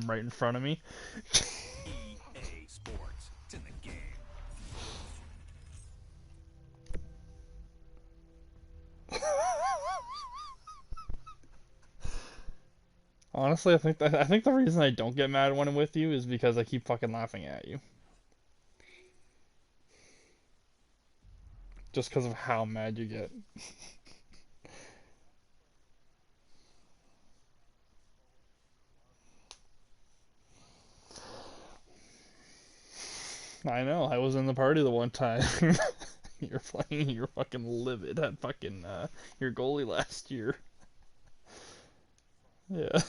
him right in front of me. EA Sports. It's in the game. Honestly, I think the reason I don't get mad when I'm with you is because I keep fucking laughing at you. Just because of how mad you get. I know, I was in the party the one time. You're playing, you're fucking livid at fucking your goalie last year. Yeah.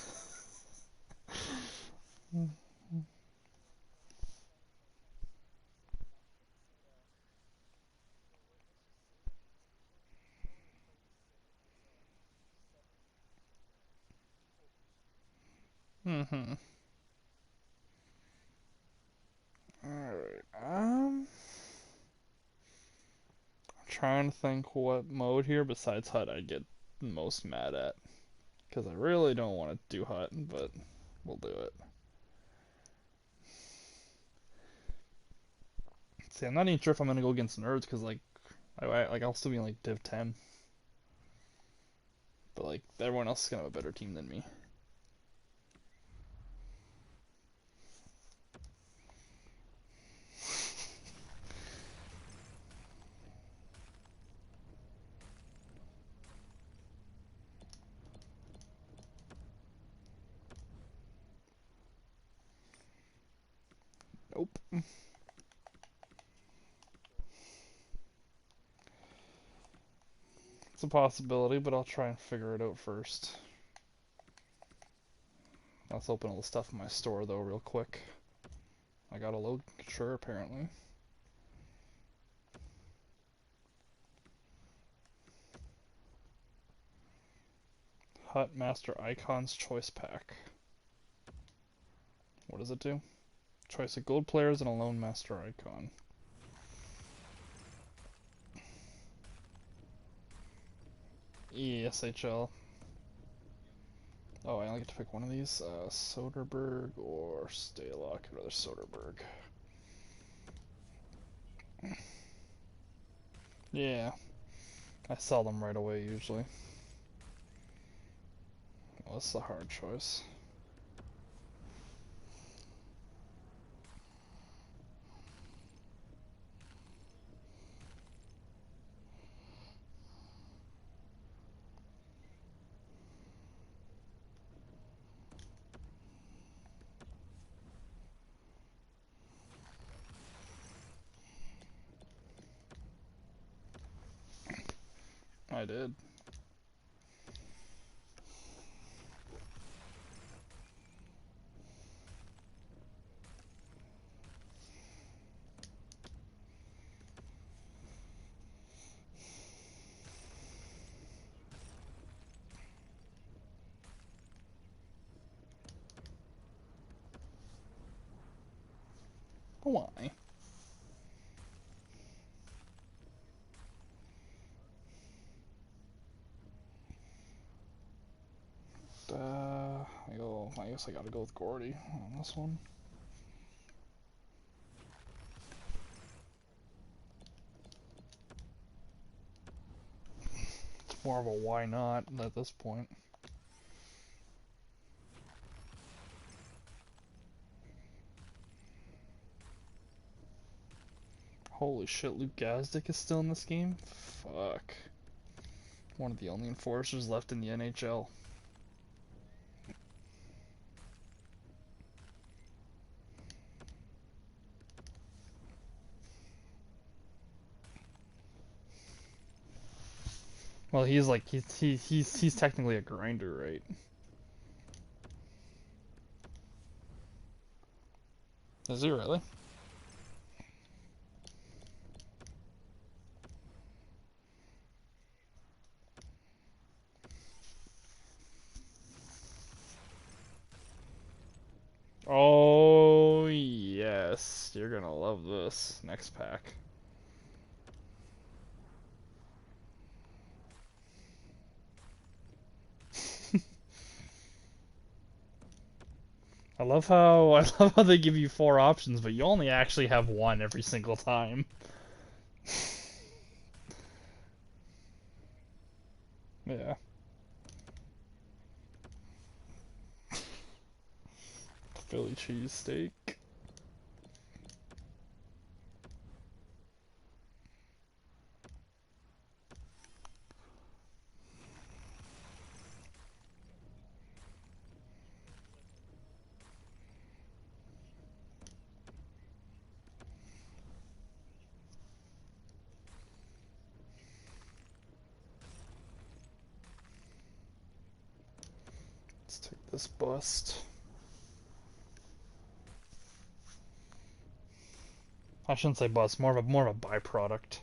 Mm-hmm. Alright. I'm trying to think what mode here besides HUT I'd get most mad at. Because I really don't want to do HUT, but we'll do it. See, I'm not even sure if I'm gonna go against nerds because I'll still be in like Div 10, but like everyone else is gonna have a better team than me. Nope. It's a possibility, but I'll try and figure it out first. Let's open all the stuff in my store though real quick. I got a load sure apparently. HUT Master Icons Choice Pack. What does it do? Choice of gold players and a lone master icon. ESHL. Oh, I only get to pick one of these. Soderberg or Stalock. I'd rather Soderberg. Yeah, I sell them right away usually. Well, that's the hard choice. I did. Why? I guess I gotta go with Gordy on this one. It's more of a why not at this point. Holy shit, Luke Gazdic is still in this game? Fuck. One of the only enforcers left in the NHL. Well, he's like he's technically a grinder, right? Is he really? Oh yes, you're gonna love this next pack. I love how they give you four options, but you only actually have one every single time. Yeah. Philly cheesesteak. Let's take this bust. I shouldn't say bust, more of a byproduct.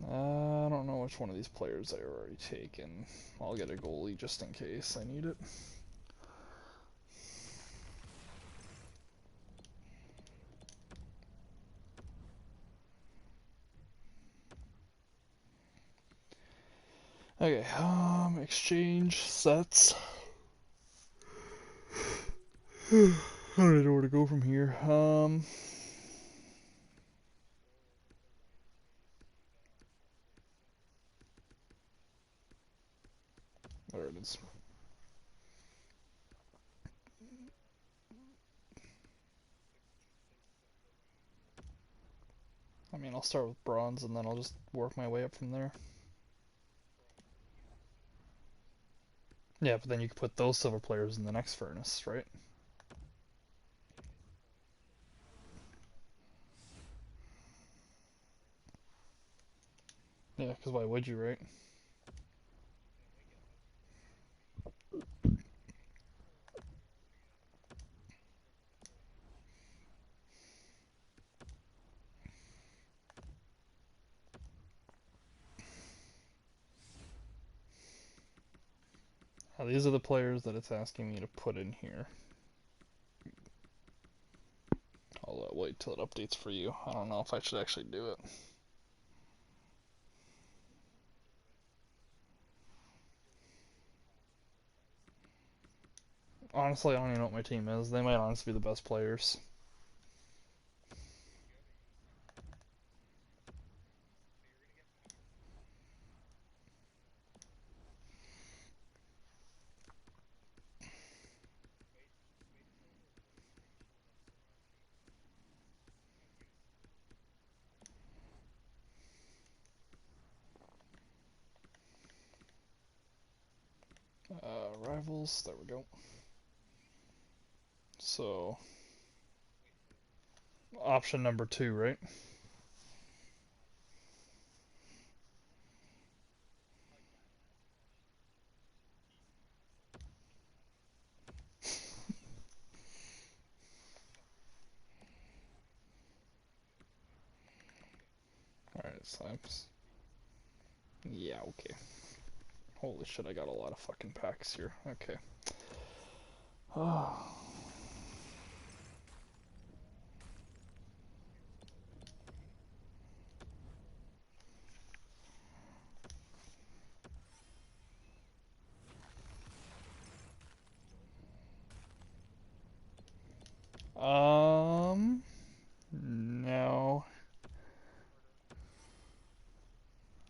I don't know which one of these players I already taken. I'll get a goalie just in case I need it. Okay, exchange sets. I don't know where to go from here. There it is. I mean, I'll start with bronze and then I'll just work my way up from there. Yeah, but then you can put those silver players in the next furnace, right? Yeah, because why would you, right? Now, these are the players that it's asking me to put in here. I'll wait till it updates for you. I don't know if I should actually do it. Honestly, I don't even know what my team is. They might honestly be the best players. Rivals, there we go. So, option number 2, right? Alright, Slimes. Yeah, okay. Holy shit, I got a lot of fucking packs here. Okay. Oh. No.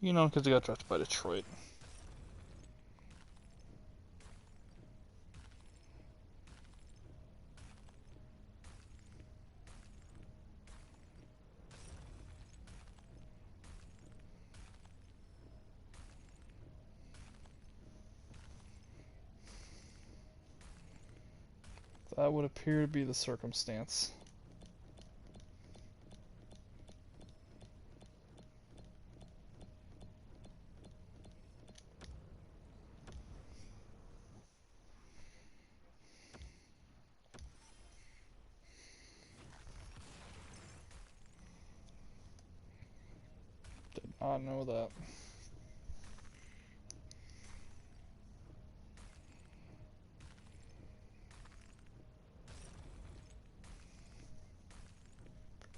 You know, because he got drafted by Detroit. That would appear to be the circumstance. Did not know that.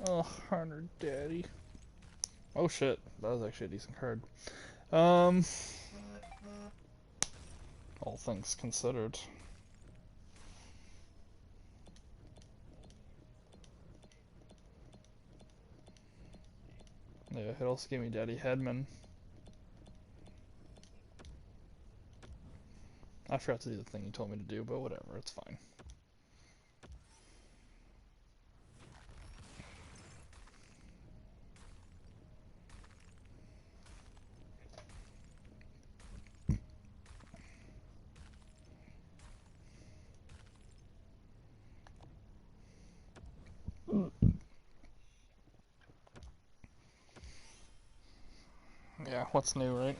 Oh, Hunter Daddy. Oh shit, that was actually a decent card. Um, all things considered. Yeah, it also gave me Daddy Headman. I forgot to do the thing you told me to do, but whatever, it's fine. Yeah, what's new, right?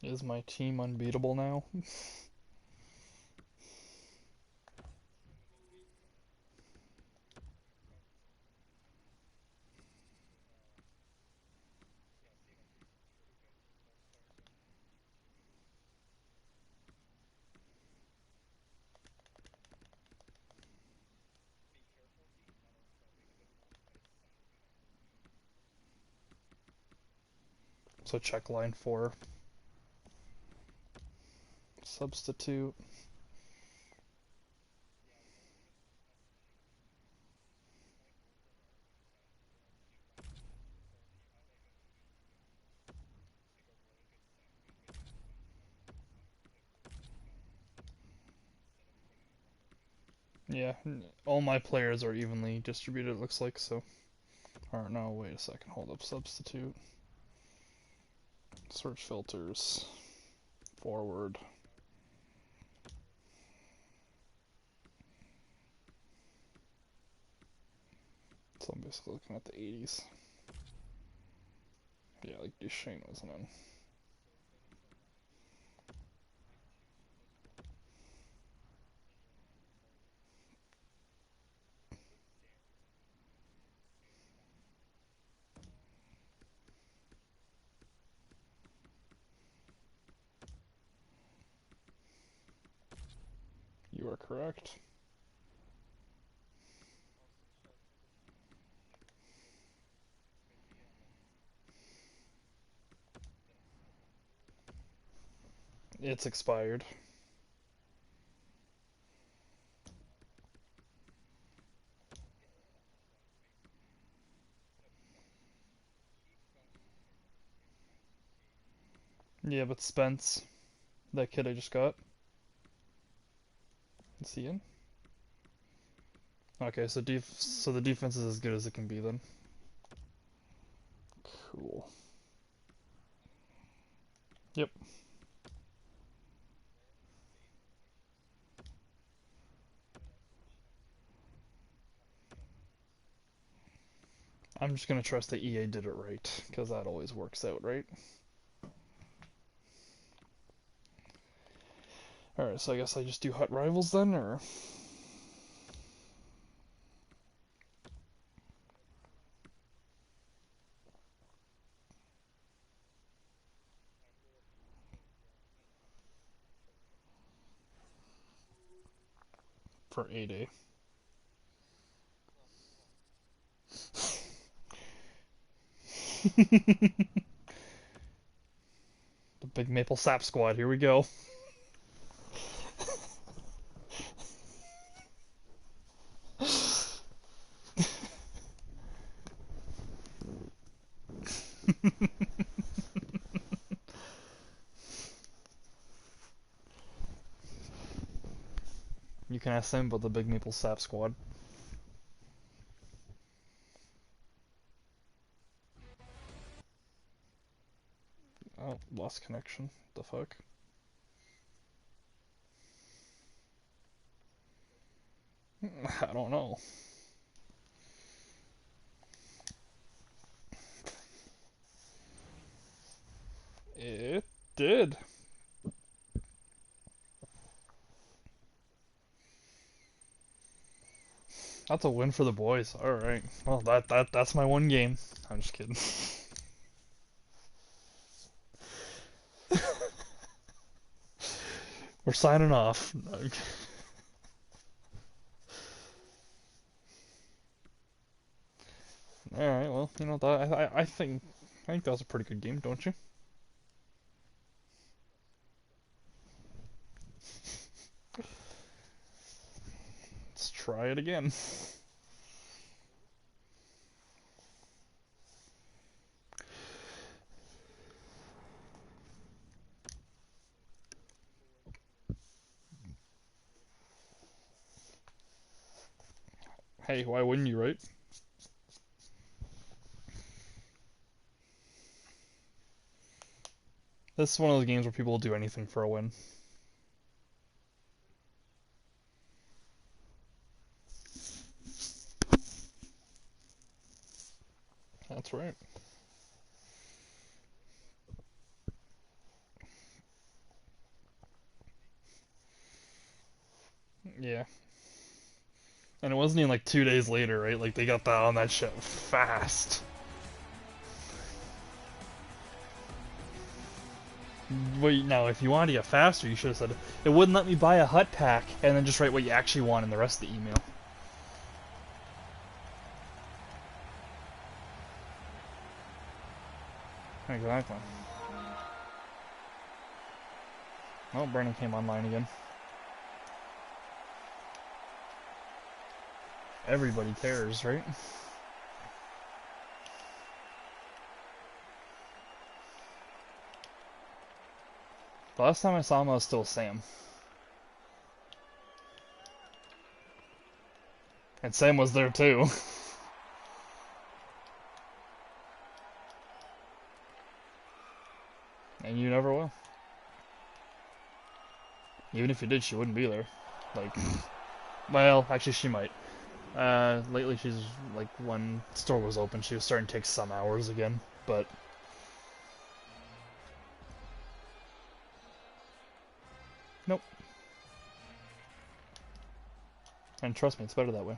Is my team unbeatable now? So check line 4. Substitute. Yeah, all my players are evenly distributed, it looks like, so. Or no, wait a second, hold up, substitute. Search filters. Forward. So I'm basically looking at the 80s. Yeah, like Duchesne wasn't in. You are correct. It's expired. Yeah, but Spence, that kid I just got, is he in? Okay, so so the defense is as good as it can be then. Cool. Yep. I'm just gonna trust that EA did it right, because that always works out, right? Alright, so I guess I just do Hut Rivals then, or? For 8A. The Big Maple Sap Squad, here we go. You can ask them about the Big Maple Sap Squad. Oh, lost connection. The fuck? I don't know. It did. That's a win for the boys. All right. Well, that's my one game. I'm just kidding. We're signing off. All right, well, you know, I think that was a pretty good game, don't you? Let's try it again. Hey, why wouldn't you, right? This is one of those games where people will do anything for a win. That's right. Yeah. And it wasn't even like 2 days later, right? Like they got that on that shit fast. Wait, now if you wanted to get faster, you should have said it wouldn't let me buy a hut pack, and then just write what you actually want in the rest of the email. Exactly. Oh, Brandon came online again. Everybody cares, right? The last time I saw him, I was still Sam. And Sam was there too. And you never will. Even if you did, she wouldn't be there. Like, well, actually, she might. Lately she's, like, when the store was open, she was starting to take some hours again. But, nope. And trust me, it's better that way.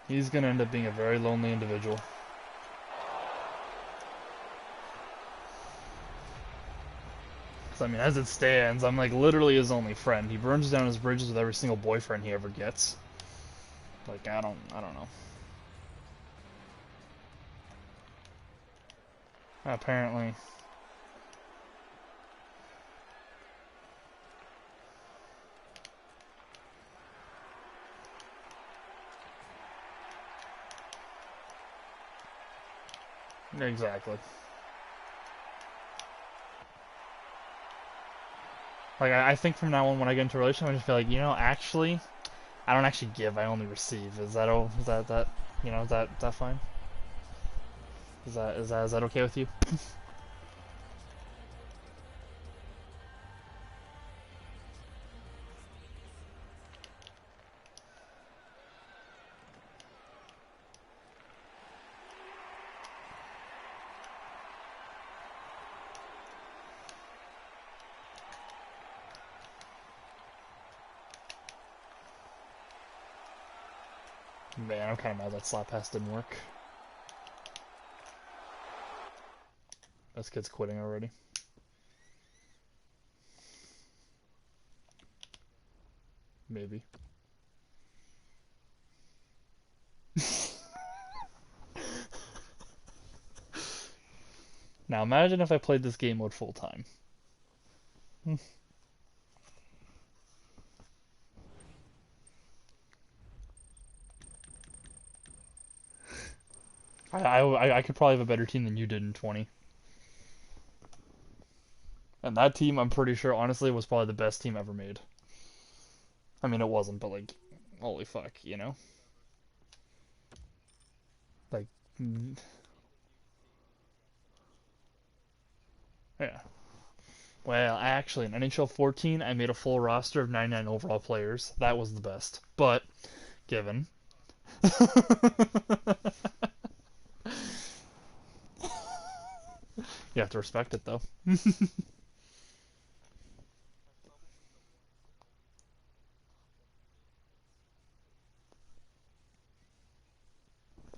He's gonna end up being a very lonely individual. Because, I mean, as it stands, I'm, like, literally his only friend. He burns down his bridges with every single boyfriend he ever gets. Like, I don't know. Apparently. Exactly. Like, I think from now on, when I get into a relationship, I just feel like, you know, actually, I don't actually give, I only receive. You know, is that fine? Is that okay with you? Man, I'm kind of mad that slap pass didn't work. This kid's quitting already. Maybe. Now imagine if I played this game mode full time. I could probably have a better team than you did in 20. And that team, I'm pretty sure, honestly, was probably the best team ever made. I mean, it wasn't, but like, holy fuck, you know? Like, yeah. Well, actually, in NHL 14, I made a full roster of 99 overall players. That was the best. But, given. You have to respect it, though.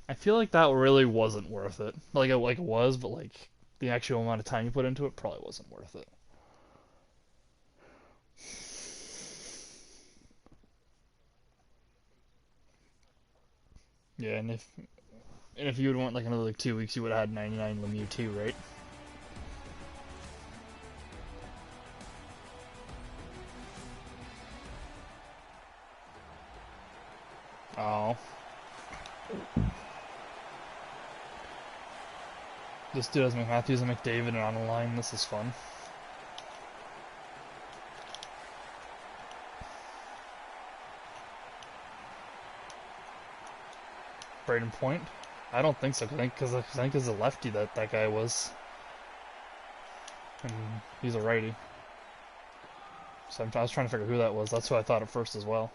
I feel like that really wasn't worth it. Like it was, but like the actual amount of time you put into it probably wasn't worth it. Yeah, and if you would want like another like 2 weeks, you would have had 99 Lemieux too, right? Oh, this dude has McMatthews and McDavid and on the line. This is fun. Braden Point? I don't think so. I think it's a lefty that guy was, and he's a righty. So I was trying to figure who that was. That's who I thought at first as well.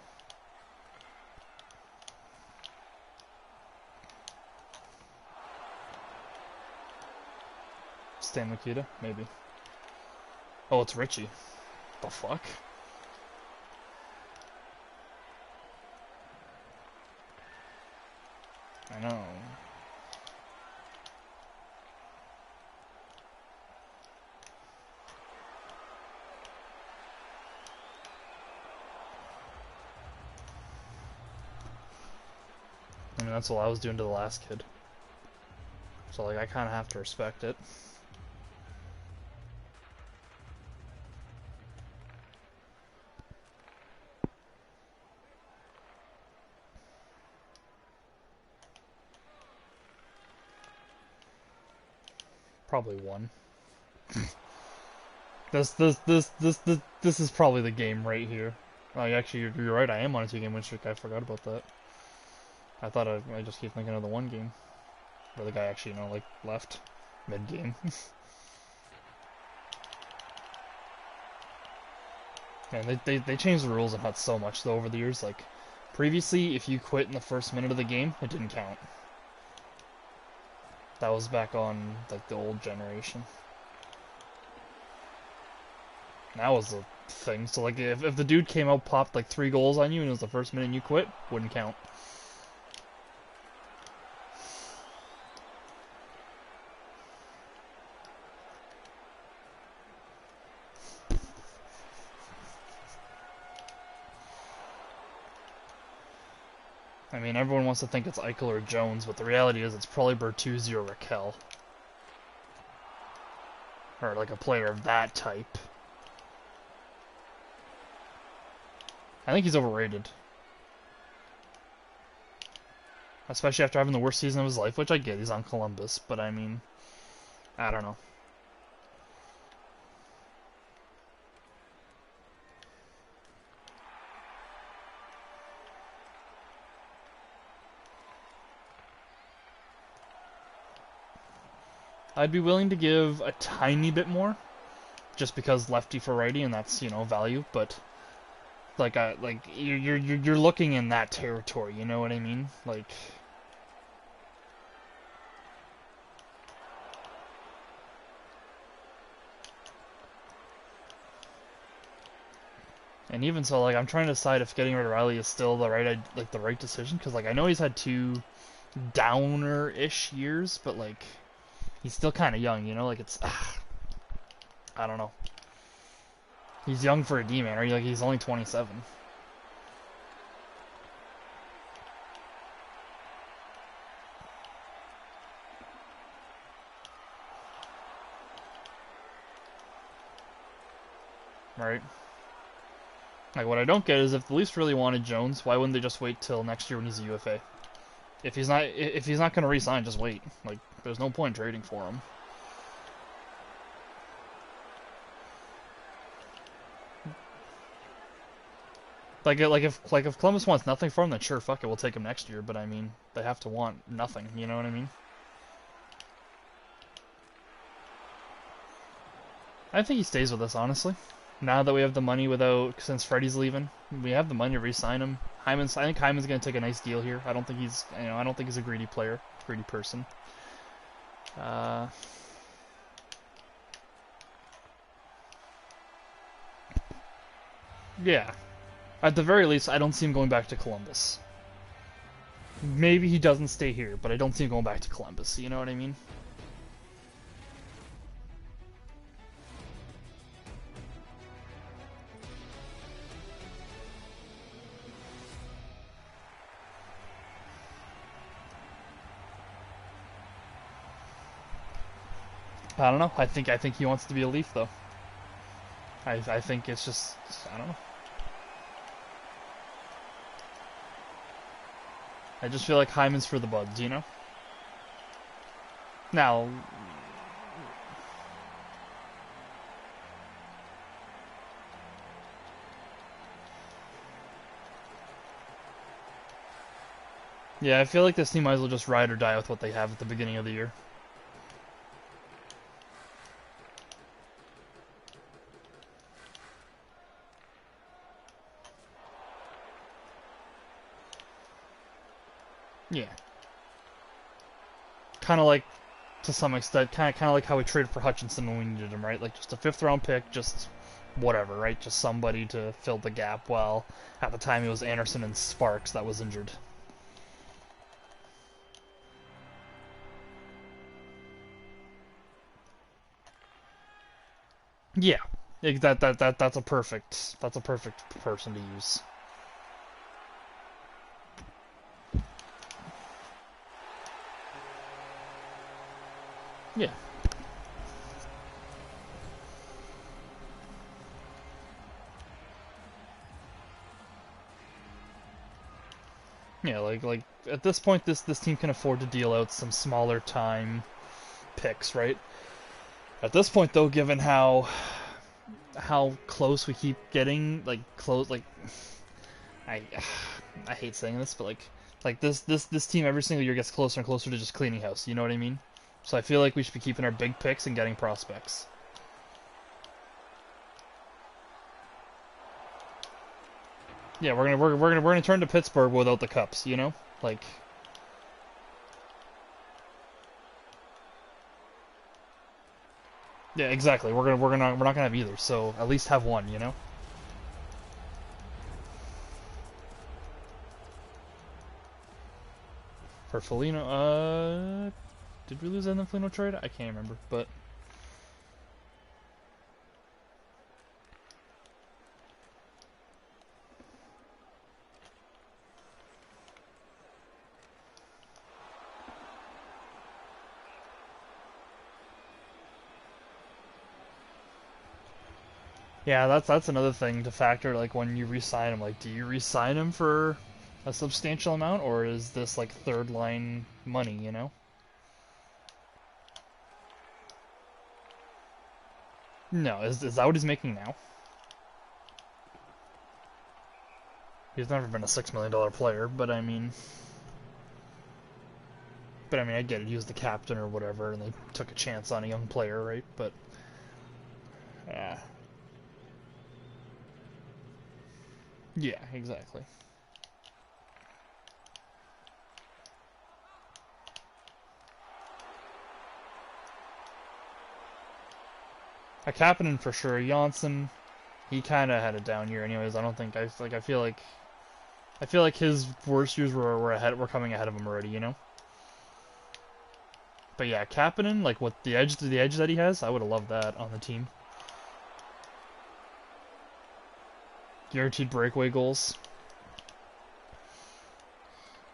Stan Mikita, maybe. Oh, it's Richie. The fuck? I know. I mean, that's what I was doing to the last kid. So, like, I kind of have to respect it. Probably one. This is probably the game right here. Oh, actually, you're right. I am on a 2-game win streak. I forgot about that. I thought I just keep thinking of the one game where the guy actually, like left mid game. Man, they changed the rules in HUT so much though over the years. Like previously, if you quit in the first minute of the game, it didn't count. That was back on like the old generation. Now was the thing. So like if the dude came out, popped like 3 goals on you, and it was the first minute and you quit, wouldn't count. I mean, everyone wants to think it's Eichel or Jones, but the reality is it's probably Bertuzzi or Raquel. Or like a player of that type. I think he's overrated. Especially after having the worst season of his life, which I get, he's on Columbus, but I mean, I don't know. I'd be willing to give a tiny bit more, just because lefty for righty, and that's value. But like you're looking in that territory. You know what I mean? Like, and even so, like I'm trying to decide if getting rid of Riley is still the right decision, because like I know he's had 2 downer-ish years, but like he's still kind of young. Like it's I don't know. He's young for a D-man, or like he's only 27. Right? Like what I don't get is if the Leafs really wanted Jones, why wouldn't they just wait till next year when he's a UFA? If he's not going to re-sign, just wait. Like there's no point trading for him. Like if Columbus wants nothing from him, then sure, fuck it, we'll take him next year. But I mean, they have to want nothing. You know what I mean? I think he stays with us, honestly. Now that we have the money, since Freddie's leaving, we have the money to re-sign him. I think Hyman's gonna take a nice deal here. I don't think he's a greedy player, greedy person. Yeah. At the very least, I don't see him going back to Columbus. maybe he doesn't stay here, but I don't see him going back to Columbus. You know what I mean? I don't know. I think he wants to be a Leaf though. I think it's just I don't know. I just feel like Hyman's for the buds, you know? Now, yeah, I feel like this team might as well just ride or die with what they have at the beginning of the year. Yeah. Kind of like, to some extent, kind of like how we traded for Hutchinson when we needed him, right? Like, just a fifth-round pick, just whatever, right? Just somebody to fill the gap, while at the time it was Anderson and Sparks that was injured. Yeah, that's a perfect person to use. Yeah. Yeah, like at this point, this team can afford to deal out some smaller time picks, right? At this point, though, given how close we keep getting, like close, like I I hate saying this, but like this team every single year gets closer and closer to just cleaning house. You know what I mean? So I feel like we should be keeping our big picks and getting prospects. Yeah, we're gonna turn to Pittsburgh without the Cups. You know, like. Yeah, exactly. We're not gonna have either. So at least have one. You know. For Foligno, did we lose in the Foligno trade? I can't remember, but yeah, that's another thing to factor. Like when you re-sign him, like do you re-sign him for a substantial amount, or is this like third line money? You know? No, is that what he's making now? He's never been a $6 million player, but I mean, I get it. He was the captain or whatever, and they took a chance on a young player, right? But yeah, yeah, exactly. A captain for sure. Janssen, he kind of had a down year, anyways. I don't think I feel like his worst years were coming ahead of him already, you know. But yeah, Kapanen, like what the edge that he has, I would have loved that on the team. Guaranteed breakaway goals.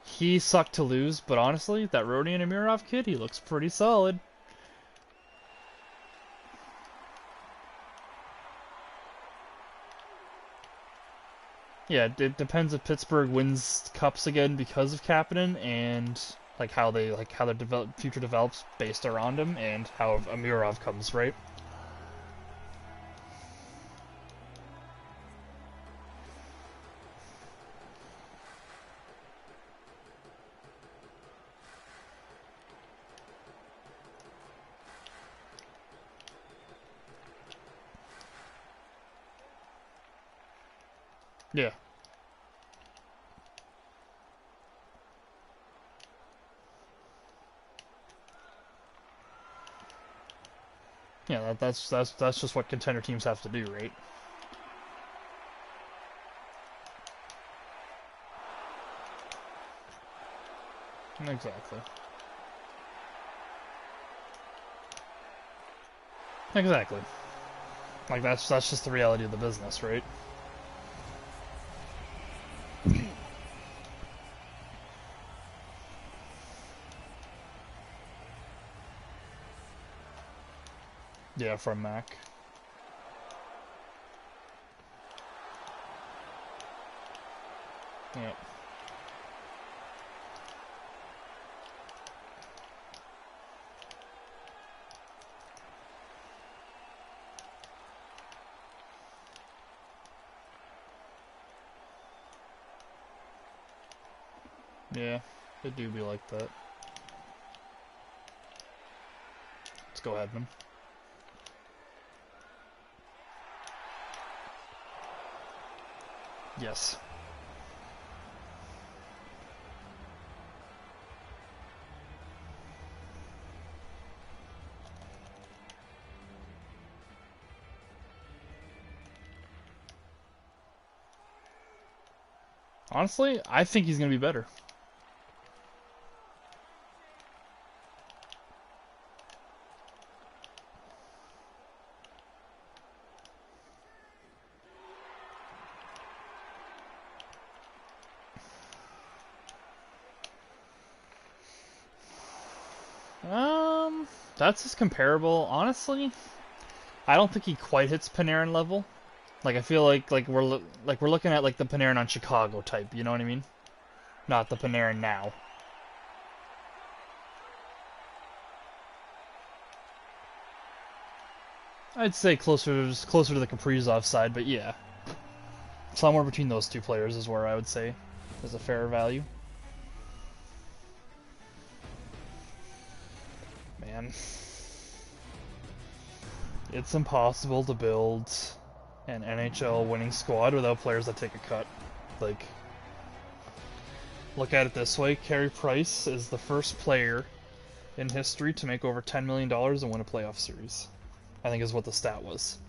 He sucked to lose, but honestly, that Rodion Amirov kid, he looks pretty solid. Yeah, it depends if Pittsburgh wins cups again because of Kapanen and how their future develops based around him and how Amirov comes, right? Yeah. Yeah, that's just what contender teams have to do, right? Exactly. Exactly. Like that's just the reality of the business, right? Yeah, from Mac. Yep. Yeah, it do be like that. Let's go ahead, man. Yes. Honestly, I think he's gonna be better. That's his comparable. Honestly, I don't think he quite hits Panarin level. Like I feel like we're looking at like the Panarin on Chicago type. You know what I mean? Not the Panarin now. I'd say closer to the Kaprizov side, but yeah, somewhere between those two players is where I would say is a fair value. Man, it's impossible to build an NHL winning squad without players that take a cut. Like, look at it this way: Carey Price is the first player in history to make over $10 million and win a playoff series. I think is what the stat was.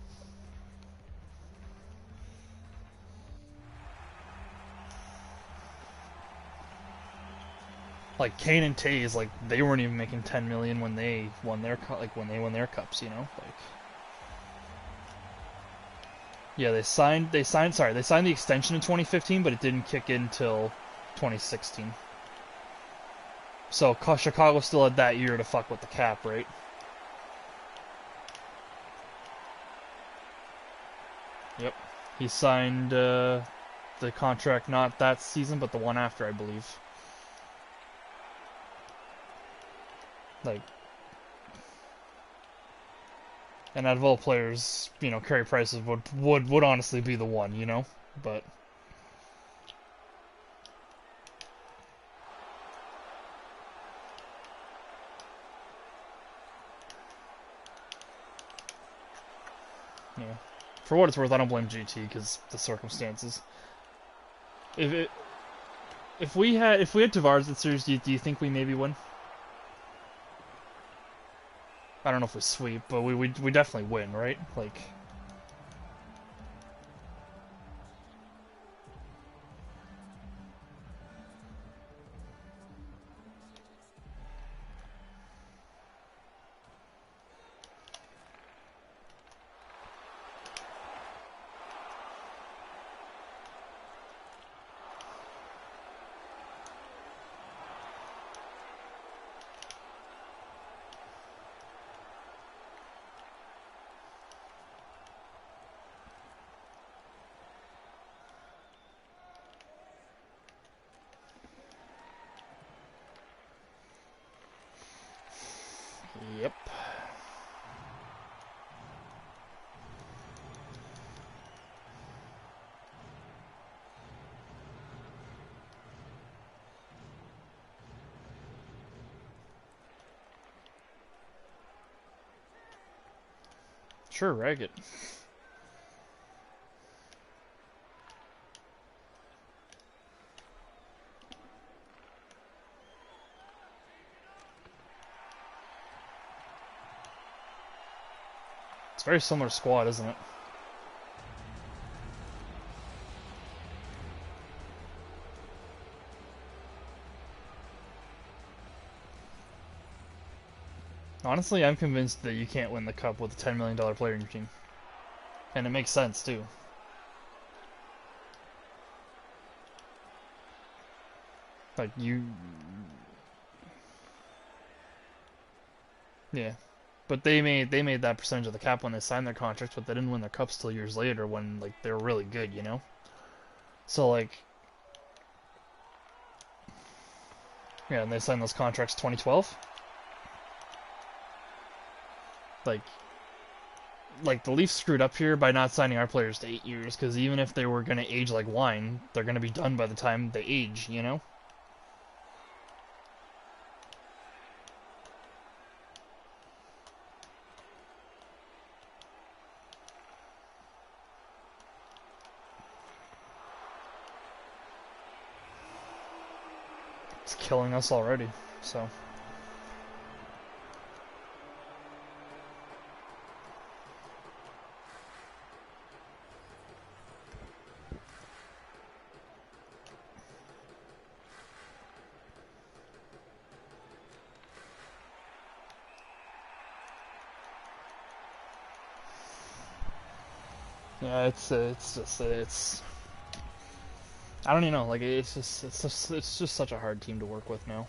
Like Kane and Tays, like they weren't even making 10 million when they won their when they won their cups, you know. Like, yeah, they signed the extension in 2015, but it didn't kick in till 2016. So Chicago still had that year to fuck with the cap, right? Yep. He signed the contract not that season, but the one after, I believe. Like, and out of all players, you know, Carey Price would honestly be the one, you know, but. Yeah. For what it's worth, I don't blame GT because the circumstances. If it, if we had Tavares in series, do you think we maybe win? I don't know if we sweep, but we definitely win, right? Like, yep. Sure, rag it. It's a very similar squad, isn't it? Honestly, I'm convinced that you can't win the cup with a $10 million player in your team. And it makes sense, too. Like, you... Yeah. But they made that percentage of the cap when they signed their contracts, but they didn't win their cups till years later when, like, they were really good, you know? So, like... Yeah, and they signed those contracts 2012. Like the Leafs screwed up here by not signing our players to 8 years, because even if they were going to age like wine, they're going to be done by the time they age, you know? It's killing us already, so... Yeah, it's I don't even know, like it's just such a hard team to work with now.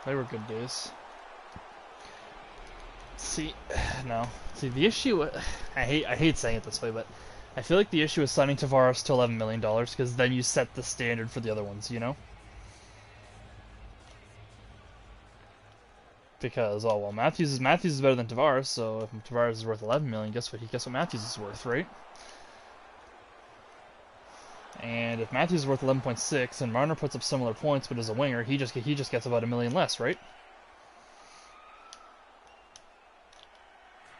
They were good days. See, no. See, the issue... I hate saying it this way, but I feel like the issue is signing Tavares to $11 million, because then you set the standard for the other ones, you know? Because, oh, well, Matthews is better than Tavares, so if Tavares is worth $11 million, guess what Matthews is worth, right? And if Matthews is worth 11.6 and Marner puts up similar points but is a winger, he just gets about $1 million less, right?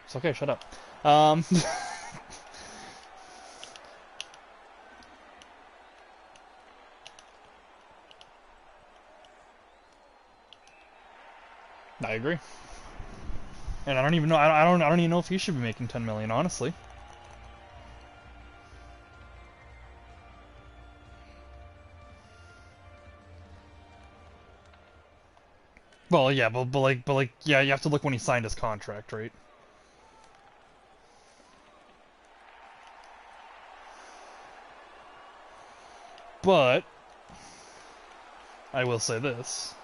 It's okay, shut up. I agree. And I don't even know I don't even know if he should be making 10 million, honestly. Well, yeah, but like yeah, you have to look when he signed his contract, right? But I will say this.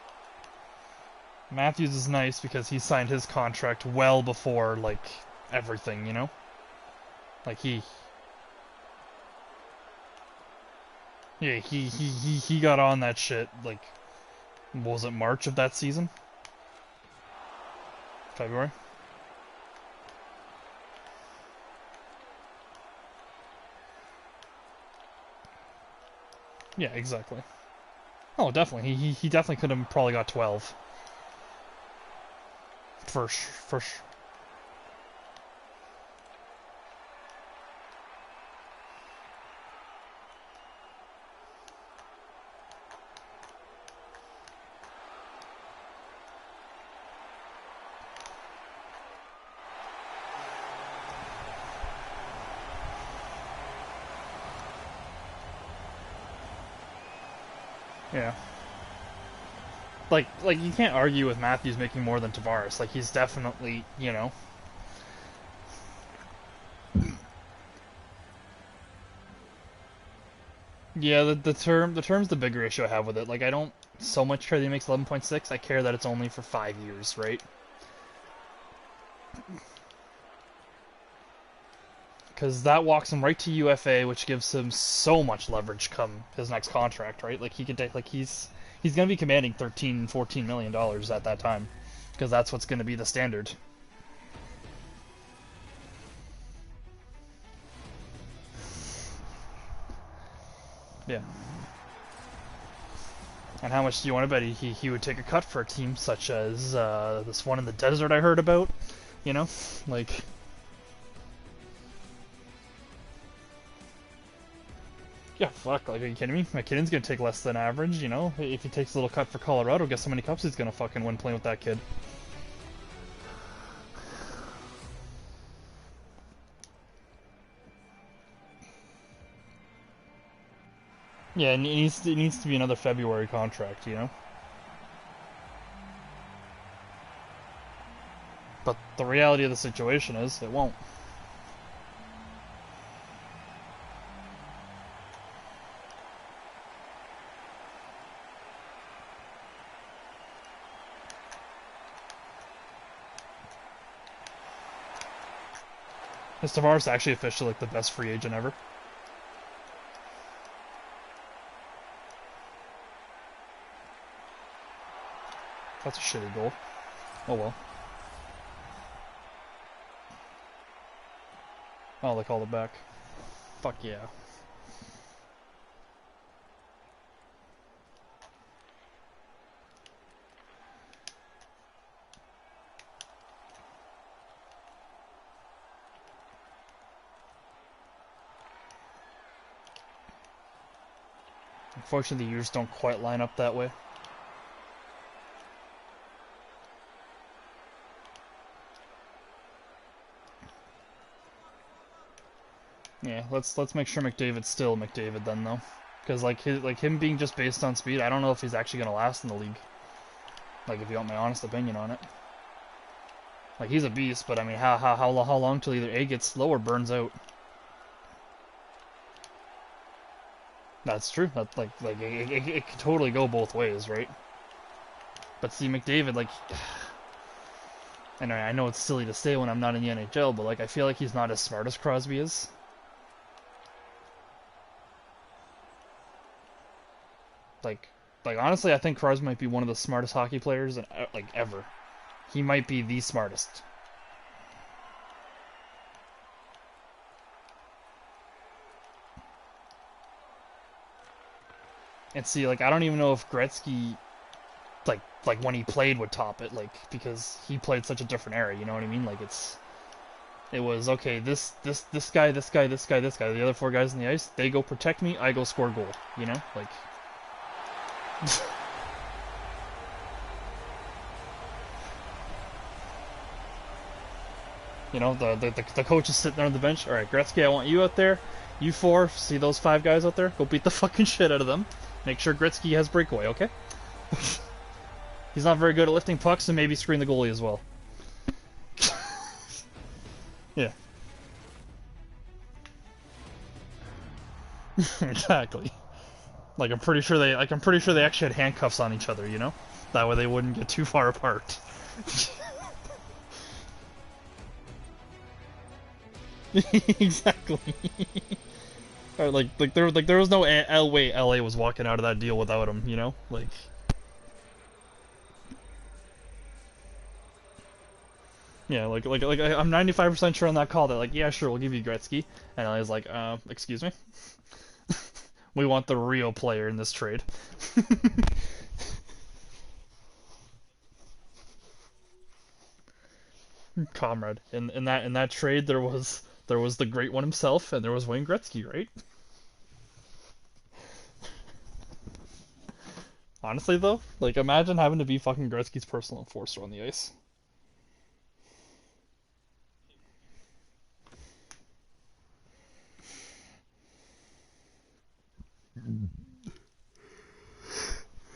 Matthews is nice because he signed his contract well before, like, everything, you know? Like, he got on that shit, like, what was it, March of that season? February? Yeah, exactly. Oh, definitely. He definitely could have probably got 12. For sure. Yeah. Like you can't argue with Matthews making more than Tavares. Like he's definitely, you know. Yeah, the term's the bigger issue I have with it. Like I don't so much care that he makes 11.6. I care that it's only for 5 years, right? Because that walks him right to UFA, which gives him so much leverage come his next contract, right? Like he could take, like he's gonna be commanding 13, 14 million dollars at that time, because that's what's gonna be the standard. Yeah. And how much do you want to bet he would take a cut for a team such as this one in the desert I heard about? You know, like. Yeah, fuck, like, are you kidding me? McKinnon's gonna take less than average, you know? If he takes a little cut for Colorado, guess how many cups he's gonna fucking win playing with that kid? Yeah, and it needs to be another February contract, you know? But the reality of the situation is, it won't. Is Tavares actually officially like the best free agent ever? That's a shitty goal. Oh well. Oh, they called it back. Fuck yeah. Unfortunately, the years don't quite line up that way. Yeah, let's make sure McDavid's still McDavid then though, because like him being just based on speed, I don't know if he's actually gonna last in the league. Like if you want my honest opinion on it, like he's a beast, but I mean how long till either A gets slow or burns out? That's true. That it could totally go both ways, right? But see McDavid like. And I know it's silly to say when I'm not in the NHL, but like I feel like he's not as smart as Crosby is. Like, honestly, I think Crosby might be one of the smartest hockey players in, like ever. He might be the smartest. And see, like I don't even know if Gretzky, like when he played, would top it, like because he played such a different era. You know what I mean? Like it was okay. This guy, this guy, this guy, this guy. The other four guys on the ice, they go protect me. I go score goal. You know, like. You know, the coach is sitting there on the bench. All right, Gretzky, I want you out there. You four, see those five guys out there? Go beat the fucking shit out of them. Make sure Gretzky has breakaway, okay? He's not very good at lifting pucks, and maybe screen the goalie as well. Yeah. Exactly. Like I'm pretty sure they actually had handcuffs on each other, you know? That way they wouldn't get too far apart. Exactly. Or there was no way LA was walking out of that deal without him, you know? Like yeah, I'm 95% sure on that call. They're like, yeah, sure, we'll give you Gretzky, and LA's like, excuse me, we want the real player in this trade. Comrade, in that trade, there was the great one himself, and there was Wayne Gretzky, right? Honestly, though, like imagine having to be fucking Gretzky's personal enforcer on the ice.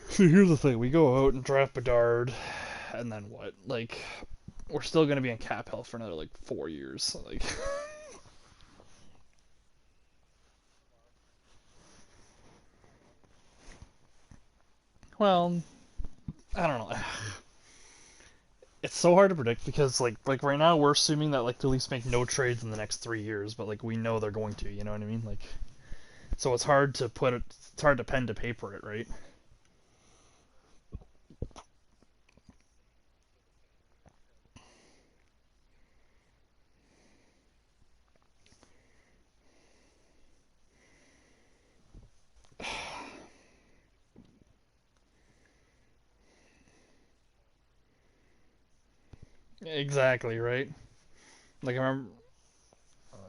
See, here's the thing: we go out and draft Bedard, and then what? Like, we're still gonna be in cap hell for another like 4 years. So, like, well, I don't know. It's so hard to predict because like right now we're assuming that like the Leafs make no trades in the next 3 years, but like we know they're going to. You know what I mean? Like, so it's hard to put it. It's hard to pen to paper it, right? Exactly, right? Like I remember,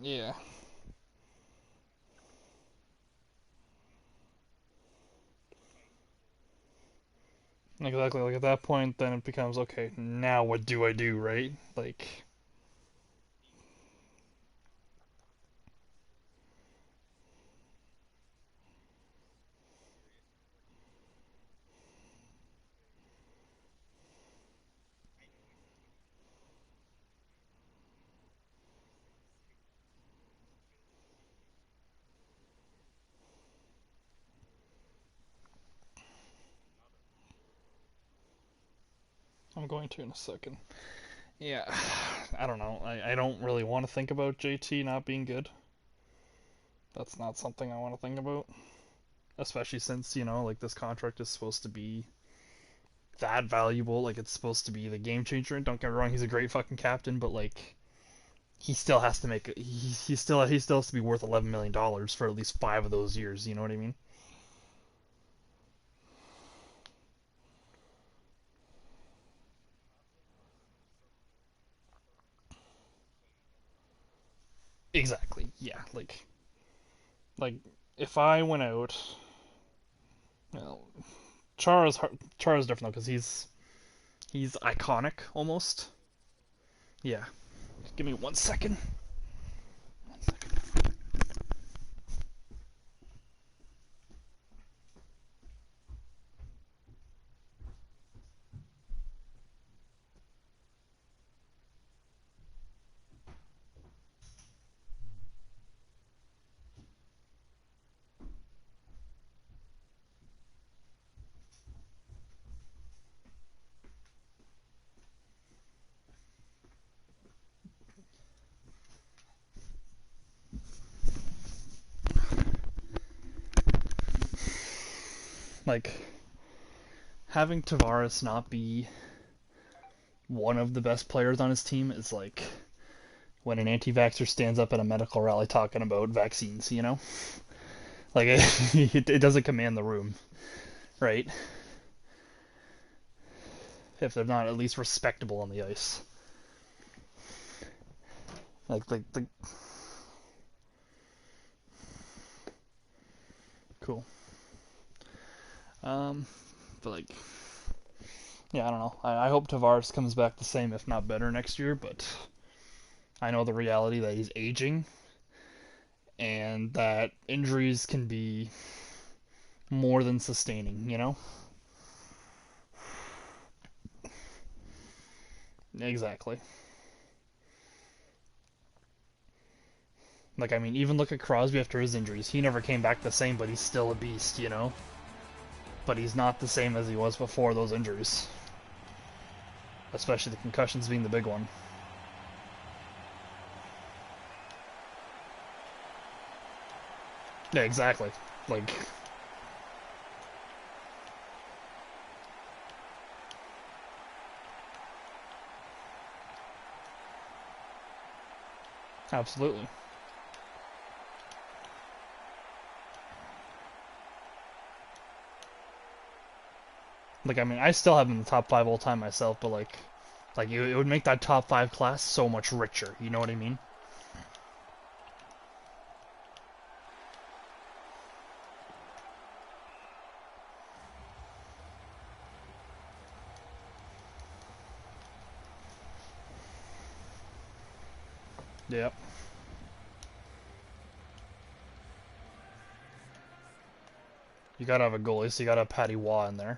yeah, exactly. Like at that point, then it becomes okay. Now what do I do, right? Like, I'm going to in a second. Yeah, I don't know. I don't really want to think about JT not being good. That's not something I want to think about. Especially since, like this contract is supposed to be that valuable. Like it's supposed to be the game changer. Don't get me wrong, he's a great fucking captain, but like he still has to make he still has to be worth $11 million for at least 5 of those years. You know what I mean? Exactly. Yeah. Like if I went out, well, Chara's different though because he's iconic almost. Yeah. Give me 1 second. 1 second. Like having Tavares not be one of the best players on his team is like when an anti-vaxxer stands up at a medical rally talking about vaccines. Like it doesn't command the room, right? If they're not at least respectable on the ice. Like cool. Um, but like, yeah, I don't know. I hope Tavares comes back the same, if not better, next year. But I know the reality that he's aging, and that injuries can be more than sustaining. Exactly. Like I mean, even look at Crosby after his injuries. He never came back the same, but he's still a beast. But he's not the same as he was before those injuries, especially the concussions being the big one. Yeah, exactly. Like, absolutely. Like, I mean, I still have him in the top five all time myself, but like it would make that top five class so much richer. You know what I mean? Yep. You gotta have a goalie, so you gotta have Patty Waugh in there.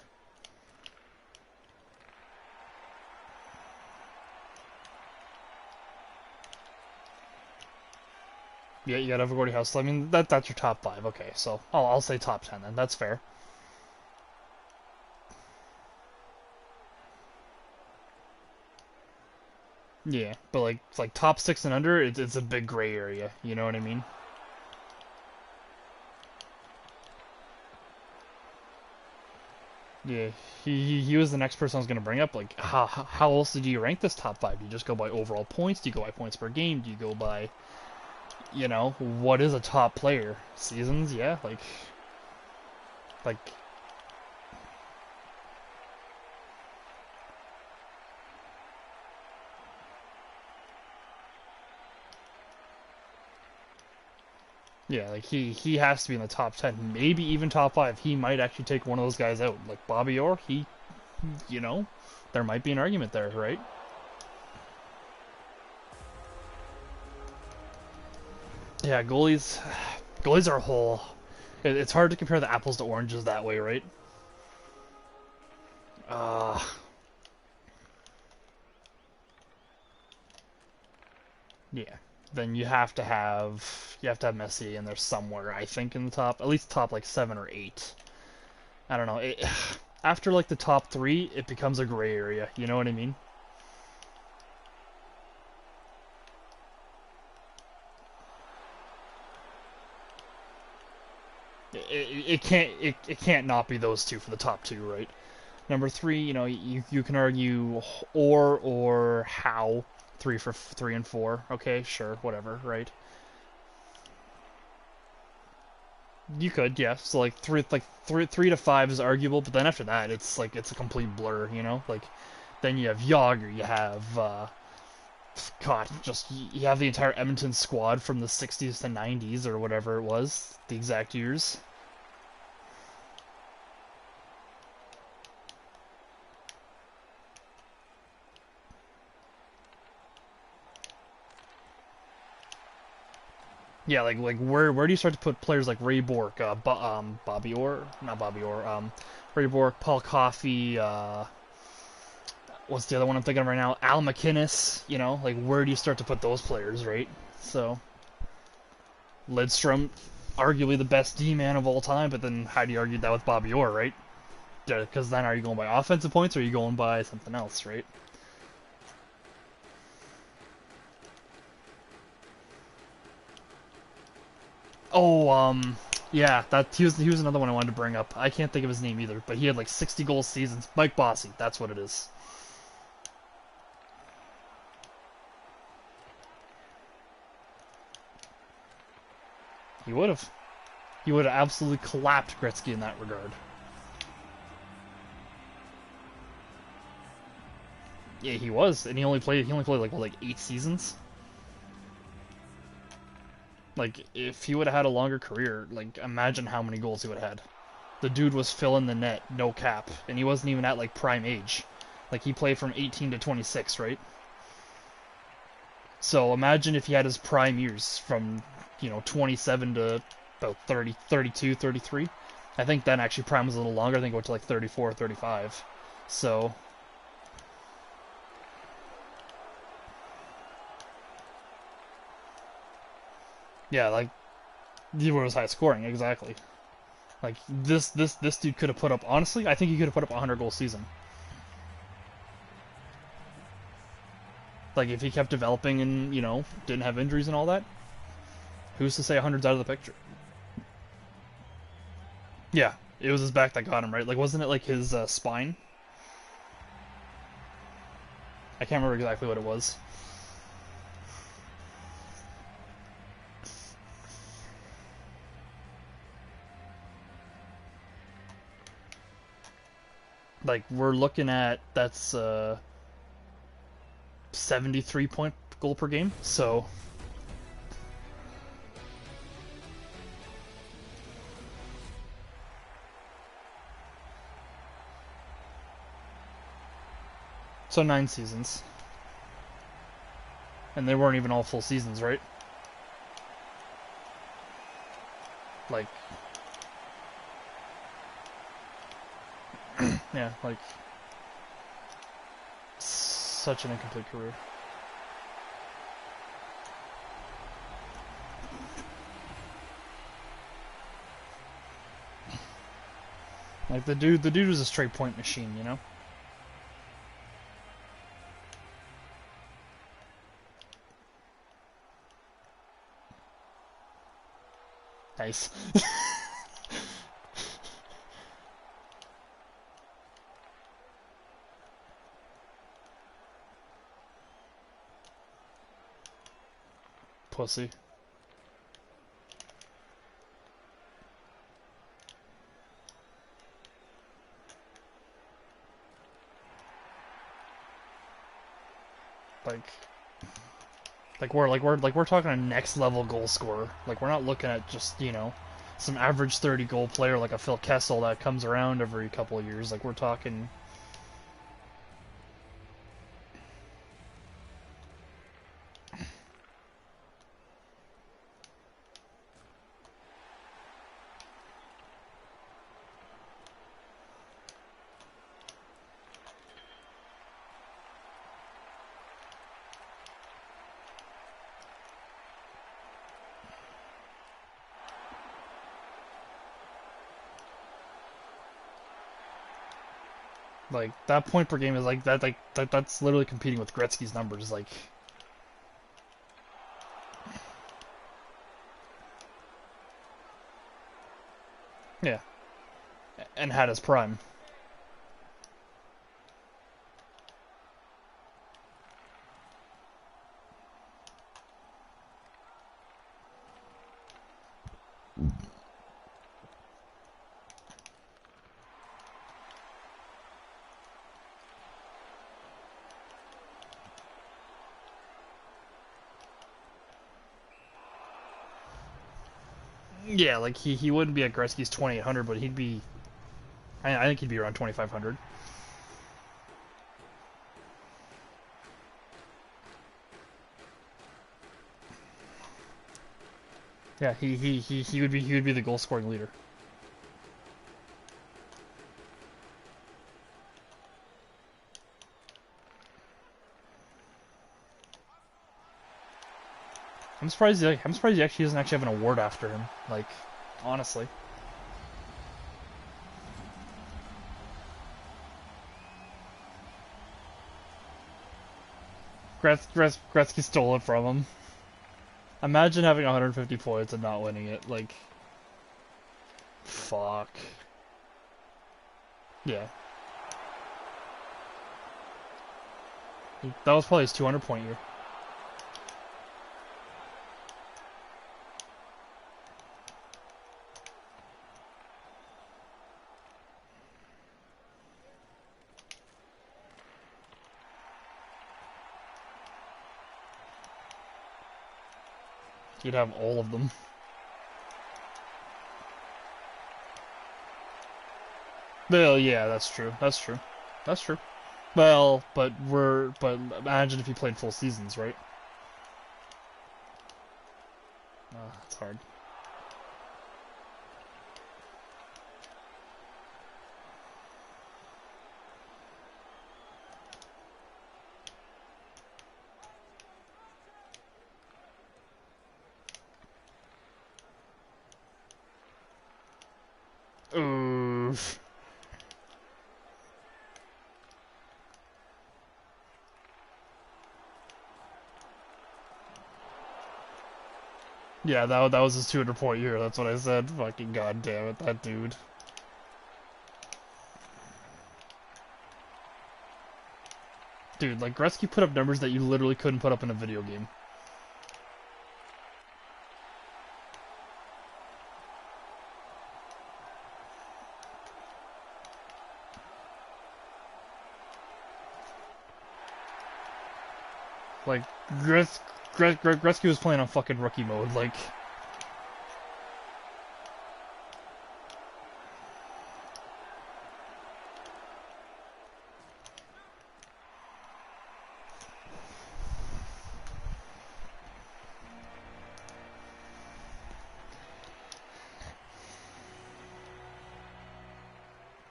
Yeah, you gotta have a Gordie House. I mean, that's your top five. Okay, so I'll say top 10 then. That's fair. Yeah, but like it's like top six and under, it's a big gray area. You know what I mean? Yeah, he was the next person I was gonna bring up. Like, how else did you rank this top five? Do you just go by overall points? Do you go by points per game? Do you go by, what is a top player? Seasons? Yeah, like Yeah, like he has to be in the top 10, maybe even top 5. He might actually take one of those guys out. Like Bobby Orr, you know, there might be an argument there, right? Yeah, goalies are a whole. It's hard to compare the apples to oranges that way, right? Uh, yeah. Then you have to have Messi in there somewhere. I think in the top, at least top like 7 or 8. I don't know. After like the top 3, it becomes a gray area. You know what I mean? It can't not be those two for the top 2, right? Number 3, you can argue or how 3 and 4. Okay, sure, whatever, right? You could, yeah. So like three to 5 is arguable, but then after that, it's a complete blur, you know. Like then you have Yager, you have God, just you have the entire Edmonton squad from the '60s to '90s or whatever it was, the exact years. Yeah, like where do you start to put players like Ray Bork, Bobby Orr, not Bobby Orr, Ray Bork, Paul Coffey, what's the other one I'm thinking of right now? Al McInnes, like where do you start to put those players, right? So Lidstrom, arguably the best D-man of all time, but then how do you argue that with Bobby Orr, right? Because then are you going by offensive points or are you going by something else, right? Oh, yeah, that he was another one I wanted to bring up. I can't think of his name either, but he had like 60 goal seasons. Mike Bossy, that's what it is. He would have. He would have absolutely clapped Gretzky in that regard. Yeah, he was, and he only played like what, like 8 seasons. Like if he would have had a longer career, like imagine how many goals he would have had. The dude was filling the net, no cap, and he wasn't even at like prime age. Like he played from 18 to 26, right? So imagine if he had his prime years from, 27 to about 30, 32, 33. I think then actually prime was a little longer. I think it went to like 34, 35. So, yeah, like, he was high scoring, exactly. Like, this dude could have put up, honestly, I think he could have put up a 100 goal season. Like, if he kept developing and, didn't have injuries and all that, who's to say 100's out of the picture? Yeah, it was his back that got him, right? Like, wasn't it like his spine? I can't remember exactly what it was. Like, we're looking at that's 73 point goal per game, so so 9 seasons, and they weren't even all full seasons, right? Like, yeah, like such an incomplete career. Like the dude was a straight point machine, you know. Nice. Pussy. Like We're talking a next level goal scorer. Like we're not looking at just, you know, some average 30 goal player like a Phil Kessel that comes around every couple of years. Like we're talking. Like that point per game is like that. That's literally competing with Gretzky's numbers. Like, yeah, and had his prime. Yeah, like he wouldn't be at Gretzky's 2,800, but he'd be. I think he'd be around 2,500. Yeah, he would be the goal scoring leader. I'm surprised he actually doesn't actually have an award after him. Like, honestly. Gretzky stole it from him. Imagine having 150 points and not winning it. Like, fuck. Yeah. That was probably his 200 point year. You'd have all of them. Well, yeah, that's true. That's true. That's true. Well, but imagine if he played full seasons, right? It's hard. Oof. Yeah, that was his 200 point year. That's what I said. Fucking goddamn it, that dude. Dude, like Gretzky put up numbers that you literally couldn't put up in a video game. Like Gretzky was playing on fucking rookie mode. Like,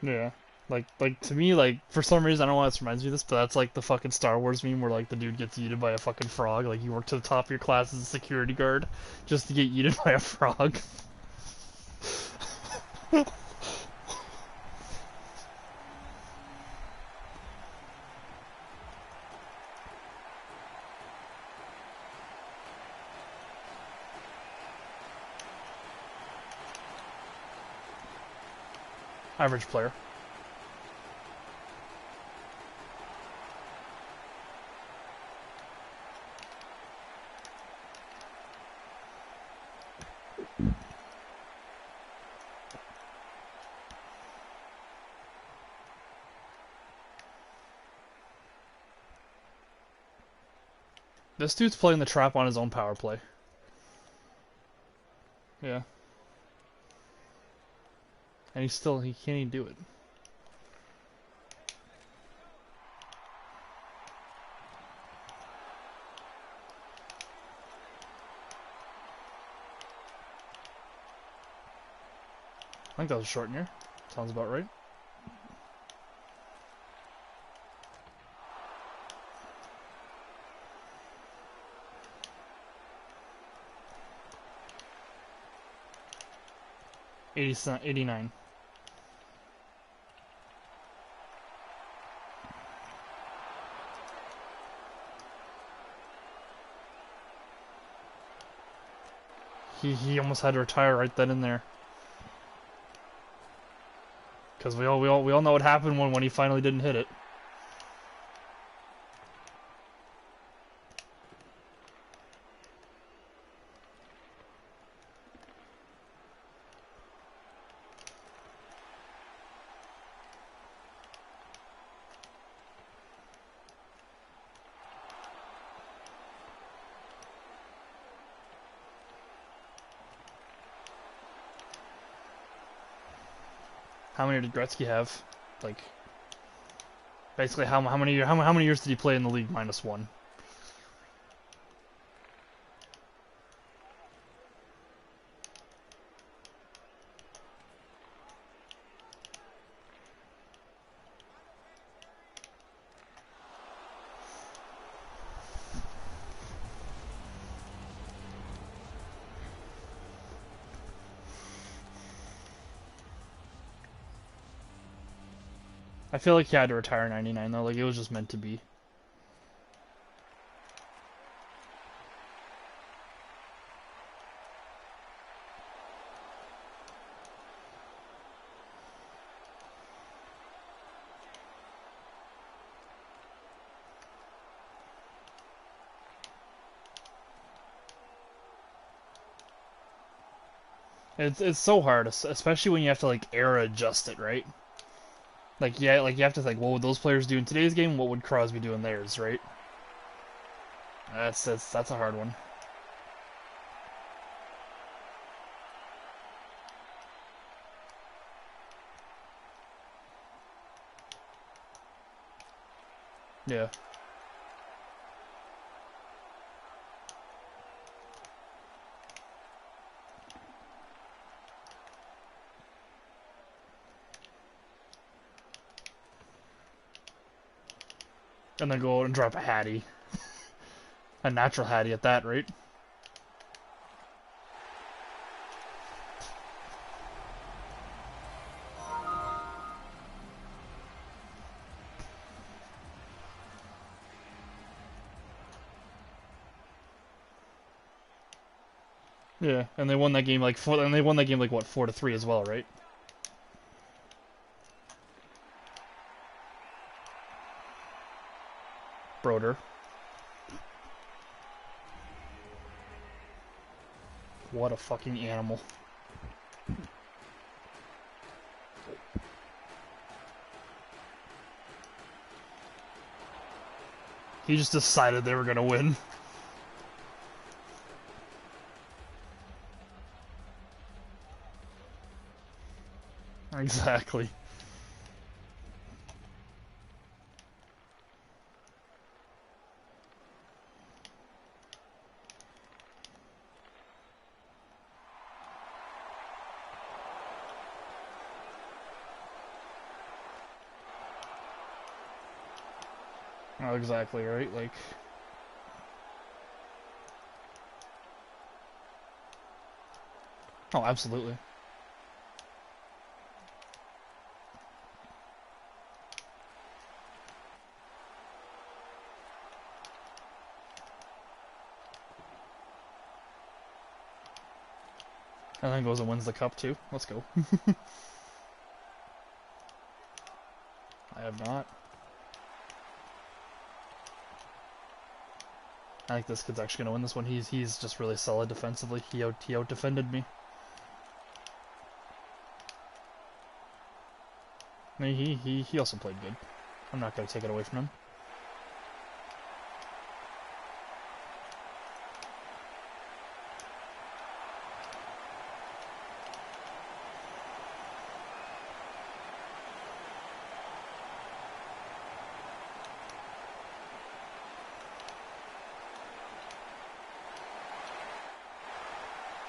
yeah. Like to me, like for some reason I don't know why this reminds me of this, but that's like the fucking Star Wars meme where like the dude gets yeeted by a fucking frog. Like you work to the top of your class as a security guard just to get yeeted by a frog. Average player. This dude's playing the trap on his own power play. Yeah. And he can't even do it. I think that was a short near. Sounds about right. $89. He almost had to retire right then and there. Because we all know what happened when he finally didn't hit it. How many did Gretzky have? Like, basically, how many years did he play in the league? -1. I feel like he had to retire in '99 though. Like it was just meant to be. It's so hard, especially when you have to like era adjust it, right? Like yeah, like you have to think, what would those players do in today's game? What would Crosby do in theirs, right? That's a hard one. Yeah. And then go out and drop a Hattie. A natural Hattie at that, right? Yeah, and they won that game like what, 4-3 as well, right? Broder. What a fucking animal. He just decided they were gonna win. Exactly. Oh, exactly, right? Like... Oh, absolutely. And then goes and wins the cup, too. Let's go. I have not. I think this kid's actually gonna win this one. He's just really solid defensively. He out defended me. I mean, he also played good. I'm not gonna take it away from him.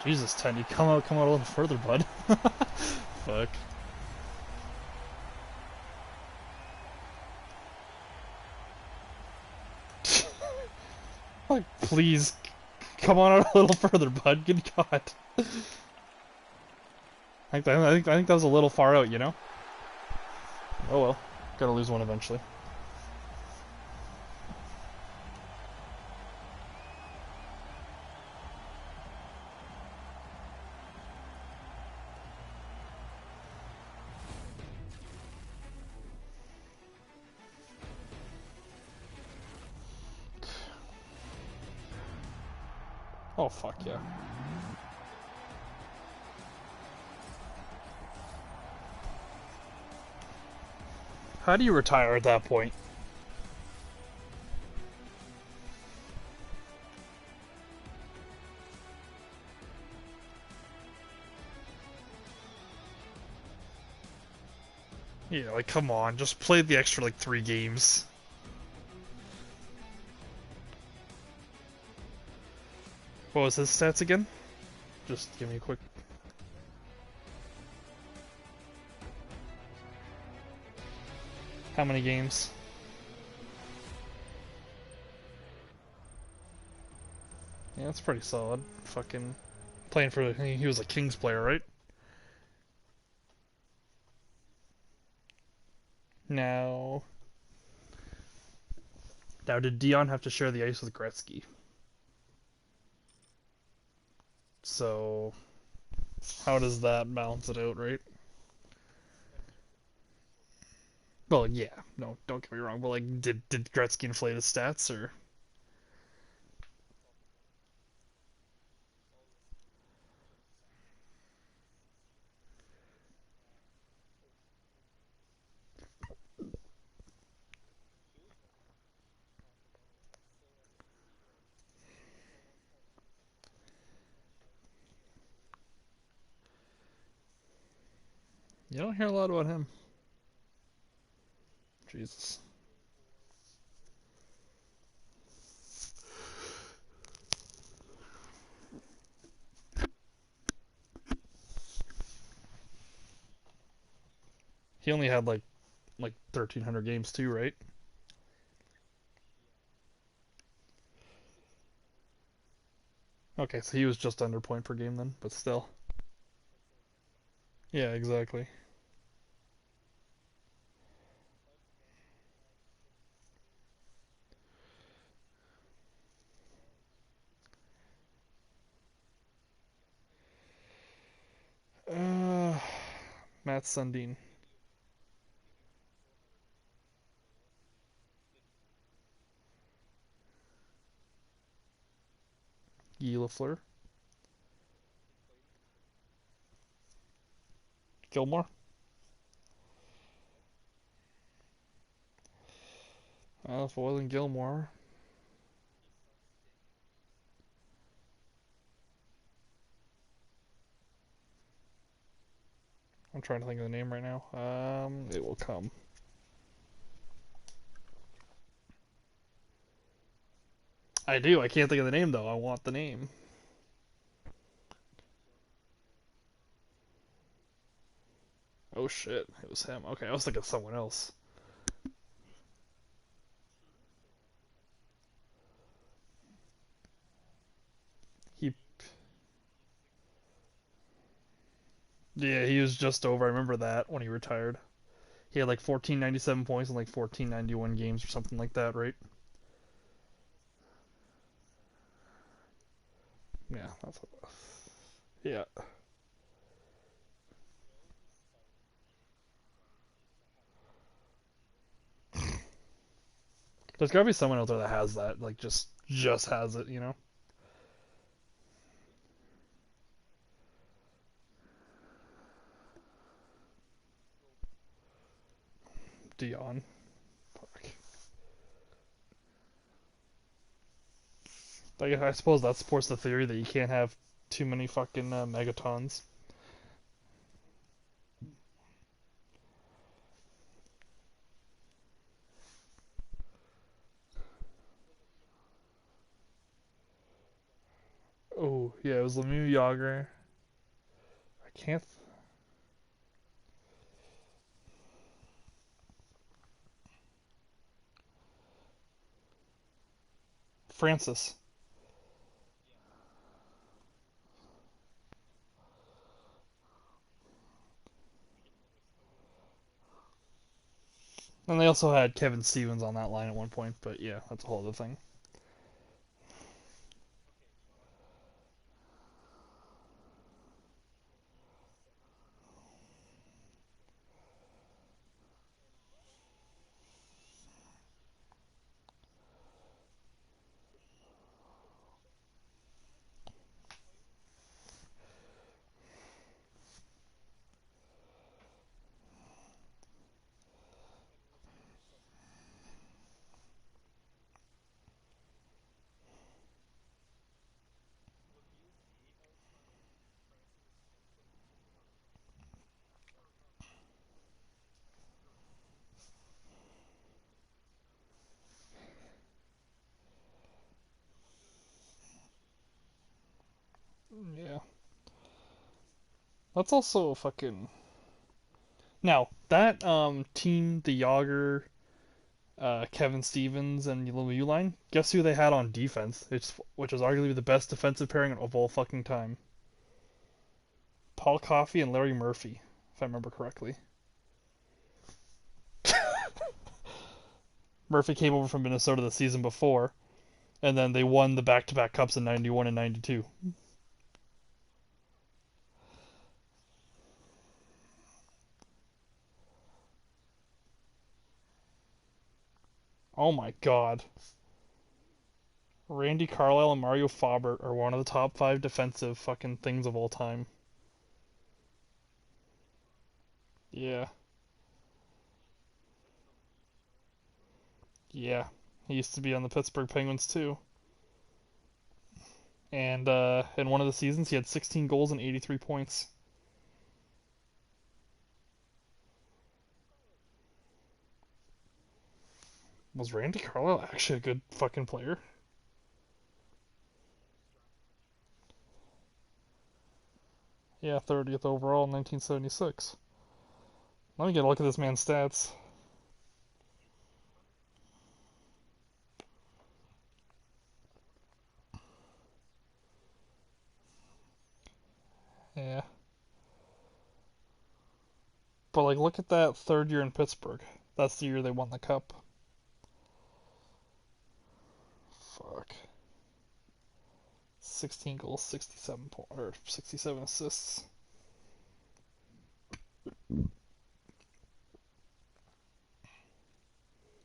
Jesus, Tenny, come out a little further, bud. Fuck. Like, please, come on out a little further, bud. Good God. I think that was a little far out, you know? Oh well. Gotta lose one eventually. Oh, fuck yeah. How do you retire at that point? Yeah, like, come on. Just play the extra, like, 3 games. What was his stats again? Just give me a quick... How many games? Yeah, that's pretty solid. Fucking... Playing for... He was a Kings player, right? Now... Now, did Dion have to share the ice with Gretzky? So... How does that balance it out, right? Well, yeah. No, don't get me wrong. But, like, did Gretzky inflate his stats, or... You don't hear a lot about him. Jesus. He only had like 1,300 games too, right? Okay, so he was just under point per game then, but still. Yeah, exactly. Uh, Matt Sundin. Guy Lafleur. Gilmore. Well, if it wasn't Gilmore. I'm trying to think of the name right now. It will come. I do. I can't think of the name though. I want the name. Oh shit, it was him. Okay, I was thinking of someone else. He, yeah, he was just over. I remember that when he retired. He had like 1497 points in like 1491 games or something like that, right? Yeah, that's what it was. Yeah. There's gotta be someone out there that has that, like just has it, you know? Dion. Fuck. I suppose that supports the theory that you can't have too many fucking megatons. Oh, Ooh, yeah, it was Lemieux, Yager. I can't. Francis. And they also had Kevin Stevens on that line at one point, but yeah, that's a whole other thing. Yeah. That's also fucking. Now, that team, the Yager, Kevin Stevens, and Lemieux line, guess who they had on defense? Which is arguably the best defensive pairing of all fucking time. Paul Coffey and Larry Murphy, if I remember correctly. Murphy came over from Minnesota the season before, and then they won the back-to-back cups in '91 and '92. Oh my god. Randy Carlyle and Mario Faubert are one of the top 5 defensive fucking things of all time. Yeah. Yeah. He used to be on the Pittsburgh Penguins too. And in one of the seasons, he had 16 goals and 83 points. Was Randy Carlyle actually a good fucking player? Yeah, 30th overall in 1976. Let me get a look at this man's stats. Yeah. But like, look at that third year in Pittsburgh. That's the year they won the cup. Fuck. 16 goals, 67 assists.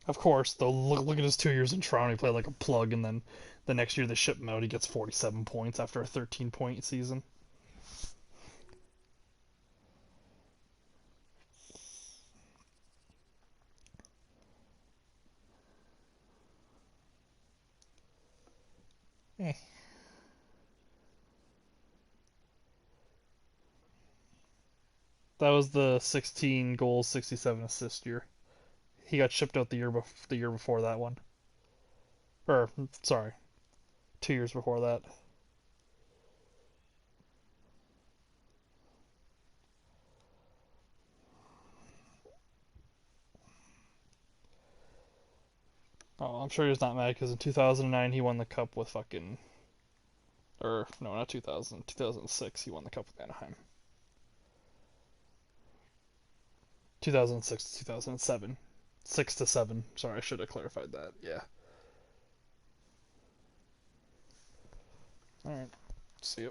Of course, though, look at his 2 years in Toronto. He played like a plug, and then the next year they ship him out. He gets 47 points after a 13-point season. Eh. That was the 16 goals, 67 assist year. He got shipped out the year before that one. Or sorry, 2 years before that. Oh, I'm sure he's not mad because in 2009 he won the cup with fucking. Or no, not 2000. 2006 he won the cup with Anaheim. 2006 to 2007. 6 to 7. Sorry, I should have clarified that. Yeah. All right. See you.